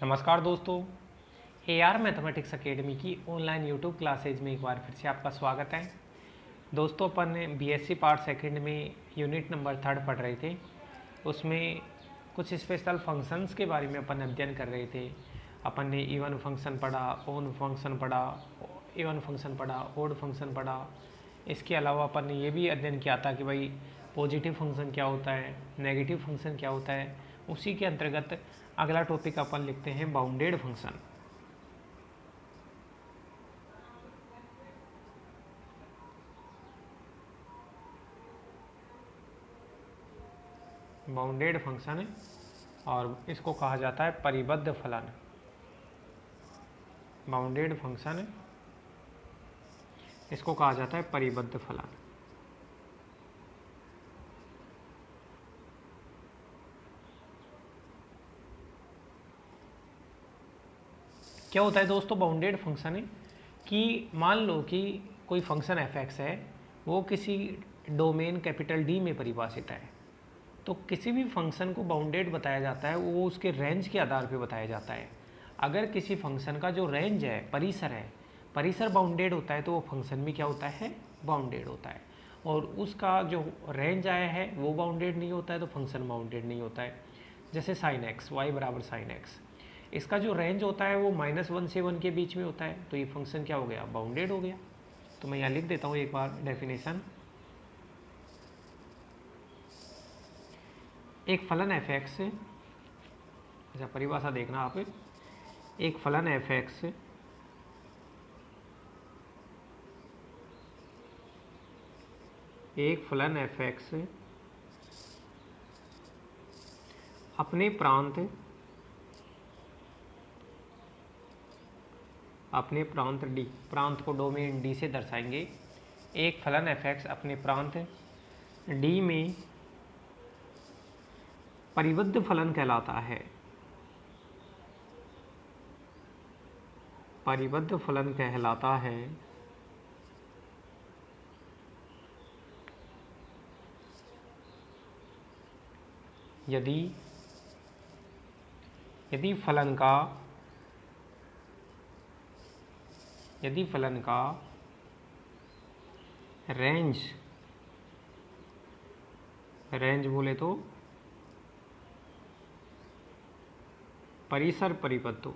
नमस्कार दोस्तों, AR mathematics academy की ऑनलाइन यूट्यूब क्लासेज में एक बार फिर से आपका स्वागत है। दोस्तों, अपन BSc पार्ट सेकंड में यूनिट नंबर 3 पढ़ रहे थे। उसमें कुछ स्पेशल फंक्शंस के बारे में अपन अध्ययन कर रहे थे। अपन ने इवन फंक्शन पढ़ा, ओन फंक्शन पढ़ा, इवन फंक्शन पढ़ा, ओड फंक्शन पढ़ा। इसके अलावा अपन ने ये भी अध्ययन किया था कि भाई पॉजिटिव फंक्शन क्या होता है, नेगेटिव फंक्शन क्या होता है। उसी के अंतर्गत अगला टॉपिक अपन लिखते हैं बाउंडेड फंक्शन। बाउंडेड फंक्शन और इसको कहा जाता है परिबद्ध फलन। बाउंडेड फंक्शन, इसको कहा जाता है परिबद्ध फलन। क्या होता है दोस्तों बाउंडेड फंक्शन है कि मान लो कि कोई फंक्शन f(x) है, वो किसी डोमेन कैपिटल D में परिभाषित है। तो किसी भी फंक्शन को बाउंडेड बताया जाता है, वो उसके रेंज के आधार पे बताया जाता है। अगर किसी फंक्शन का जो रेंज है, परिसर है, परिसर बाउंडेड होता है तो वो फंक्शन भी क्या होता है, बाउंडेड होता है। और उसका जो रेंज आया है वो बाउंडेड नहीं होता है तो फंक्शन बाउंडेड नहीं होता है। जैसे sin x, y बराबर sin x, इसका जो रेंज होता है वो -1 से 1 के बीच में होता है, तो ये फंक्शन क्या हो गया, बाउंडेड हो गया। तो मैं यहाँ लिख देता हूँ एक बार डेफिनेशन। एक फलन f(x), अच्छा परिभाषा देखना आप, एक फलन f(x) एक फलन f(x) अपने प्रांत D, प्रांत को डोमेन D से दर्शाएंगे। एक फलन f(x) अपने प्रांत D में परिबद्ध फलन कहलाता है। परिबद्ध फलन कहलाता है यदि फलन का रेंज बोले तो परिसर परिबद्ध हो।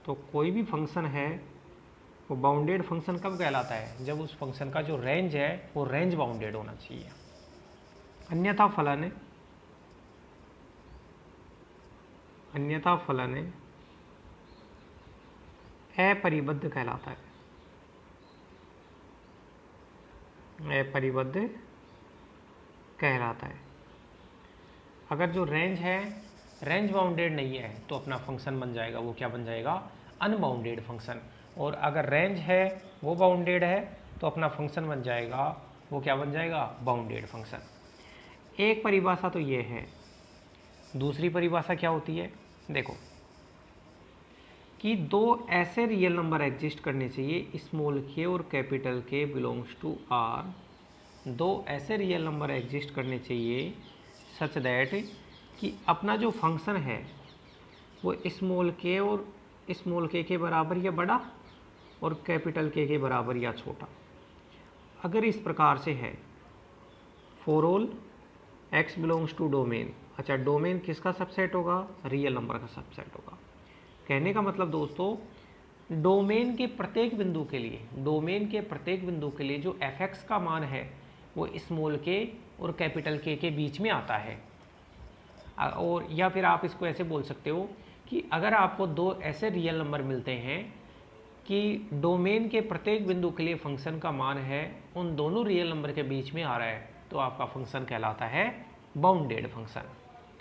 तो कोई भी फंक्शन है वो बाउंडेड फंक्शन कब कहलाता है, जब उस फंक्शन का जो रेंज है वो रेंज बाउंडेड होना चाहिए। अन्यथा फलन अपरिबद्ध कहलाता है। अपरिबद्ध कहलाता है। अगर जो रेंज है रेंज बाउंडेड नहीं है तो अपना फंक्शन बन जाएगा, वो क्या बन जाएगा, अनबाउंडेड फंक्शन। और अगर रेंज है वो बाउंडेड है तो अपना फंक्शन बन जाएगा, वो क्या बन जाएगा, बाउंडेड फंक्शन। एक परिभाषा तो ये है। दूसरी परिभाषा क्या होती है, देखो कि दो ऐसे रियल नंबर एग्जिस्ट करने चाहिए, स्मॉल k और capital K belongs to R। दो ऐसे रियल नंबर एग्जिस्ट करने चाहिए सच दैट कि अपना जो फंक्शन है वो स्मॉल k और स्मॉल k के बराबर या बड़ा और कैपिटल K के बराबर या छोटा। अगर इस प्रकार से है, for all x belongs to domain. अच्छा, डोमेन किसका सबसेट होगा, रियल नंबर का सबसेट होगा। कहने का मतलब दोस्तों, डोमेन के प्रत्येक बिंदु के लिए जो f(x) का मान है वो स्मॉल k और कैपिटल K के बीच में आता है। और या फिर आप इसको ऐसे बोल सकते हो कि अगर आपको दो ऐसे रियल नंबर मिलते हैं कि डोमेन के प्रत्येक बिंदु के लिए फंक्शन का मान है उन दोनों रियल नंबर के बीच में आ रहा है, तो आपका फंक्शन कहलाता है बाउंडेड फंक्शन।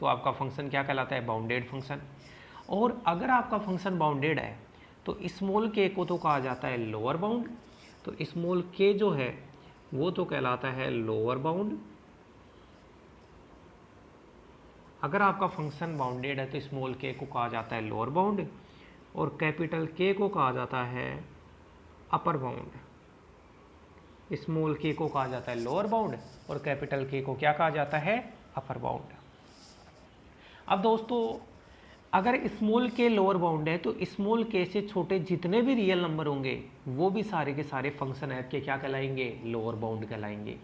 तो आपका फंक्शन क्या कहलाता है, बाउंडेड फंक्शन। और अगर आपका फंक्शन बाउंडेड है तो स्मॉल k को तो कहा जाता है लोअर बाउंड, तो स्मॉल k जो है वो तो कहलाता है लोअर बाउंड। अगर आपका फंक्शन बाउंडेड है तो स्मॉल k को कहा जाता है लोअर बाउंड और कैपिटल K को कहा जाता है अपर बाउंड। स्मॉल k को कहा जाता है लोअर बाउंड और कैपिटल K को क्या कहा जाता है, अपर बाउंड। अब दोस्तों अगर स्मॉल के लोअर बाउंड है तो स्मॉल के से छोटे जितने भी रियल नंबर होंगे वो भी सारे के सारे फंक्शन ऐप के क्या कहलाएंगे, लोअर बाउंड कहलाएंगे।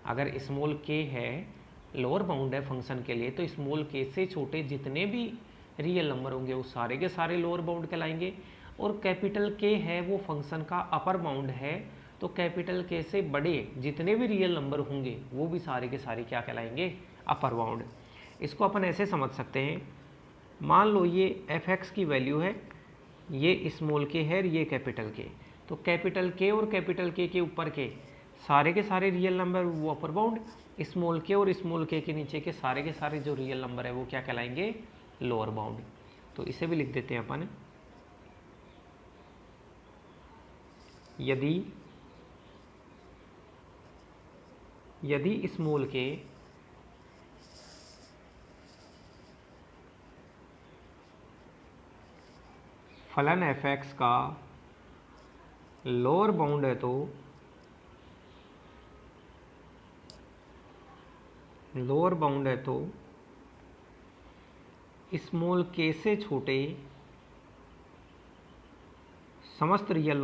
अगर स्मॉल के है लोअर बाउंड है फंक्शन के लिए तो स्मॉल के से छोटे जितने भी रियल नंबर होंगे वो सारे के सारे लोअर बाउंड कहलाएंगे। और कैपिटल के है वो फंक्शन का अपर बाउंड है तो कैपिटल के से बड़े जितने भी रियल नंबर होंगे वो भी सारे के सारे क्या कहलाएंगे, अपर बाउंड। इसको अपन ऐसे समझ सकते हैं, मान लो ये f(x) की वैल्यू है, ये स्मॉल के है, ये कैपिटल के, तो कैपिटल के और कैपिटल के ऊपर के सारे के सारे रियल नंबर वो अपर बाउंड, स्मॉल के और स्मॉल के नीचे के सारे जो रियल नंबर है वो क्या कहलाएंगे, लोअर बाउंड। तो इसे भी लिख देते हैं अपन, यदि स्मॉल के फलन f(x) का लोअर बाउंड है तो स्मॉल के से छोटे समस्त रियल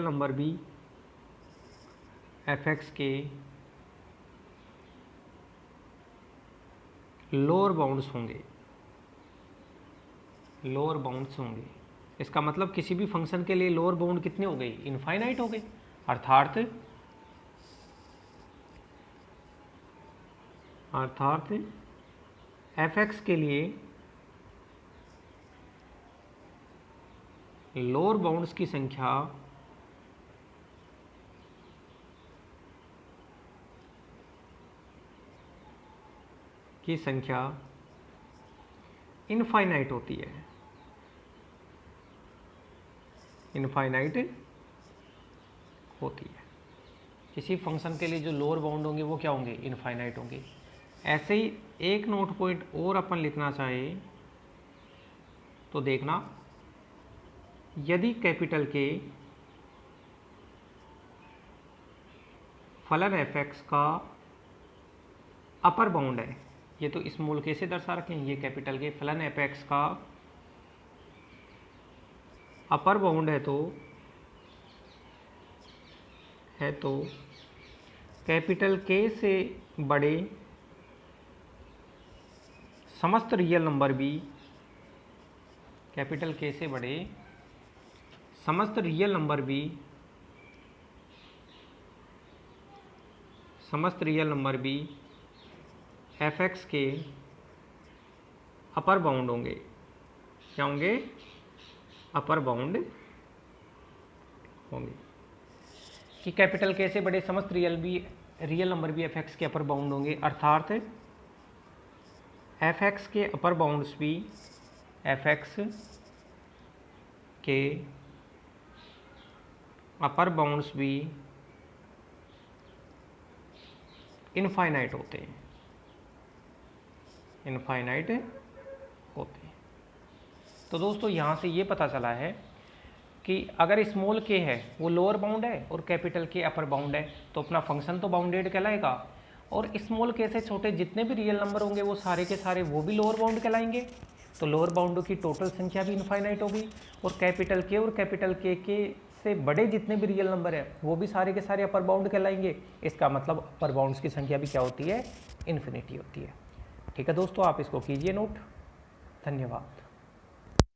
नंबर भी f(x) के लोअर बाउंड्स होंगे। इसका मतलब किसी भी फंक्शन के लिए लोअर बाउंड कितने हो गए, इनफाइनाइट हो गए। अर्थात f(x) के लिए लोअर बाउंड्स की संख्या इनफाइनाइट होती है, किसी फंक्शन के लिए जो लोअर बाउंड होंगे वो क्या होंगे, इनफाइनाइट होंगे। ऐसे ही एक नोट पॉइंट और अपन लिखना चाहे तो देखना, यदि कैपिटल के फलन f(x) का अपर बाउंड है, ये तो स्मॉल के से दर्शा रखे हैं, ये कैपिटल के फलन f(x) का अपर बाउंड है तो कैपिटल के से बड़े समस्त रियल नंबर भी f(x) के अपर बाउंड होंगे। क्या होंगे, अपर बाउंड होंगे। कि कैपिटल के से बड़े समस्त रियल नंबर भी f(x) के अपर बाउंड होंगे, अर्थात f(x) के अपर बाउंड्स भी f(x) के अपर बाउंड्स भी इनफाइनाइट होते हैं, तो दोस्तों यहाँ से ये पता चला है कि अगर स्मॉल के है वो लोअर बाउंड है और कैपिटल के अपर बाउंड है तो अपना फंक्शन तो बाउंडेड कहलाएगा, और स्मॉल के से छोटे जितने भी रियल नंबर होंगे वो सारे के सारे वो भी लोअर बाउंड कहलाएंगे। तो लोअर बाउंडों की टोटल संख्या भी इनफाइनाइट होगी, और कैपिटल के और कैपिटल के से बड़े जितने भी रियल नंबर है वो भी सारे के सारे अपर बाउंड कहलाएंगे। इसका मतलब अपर बाउंड्स की संख्या भी क्या होती है, इन्फिनिटी होती है। ठीक है दोस्तों, आप इसको कीजिए नोट। धन्यवाद।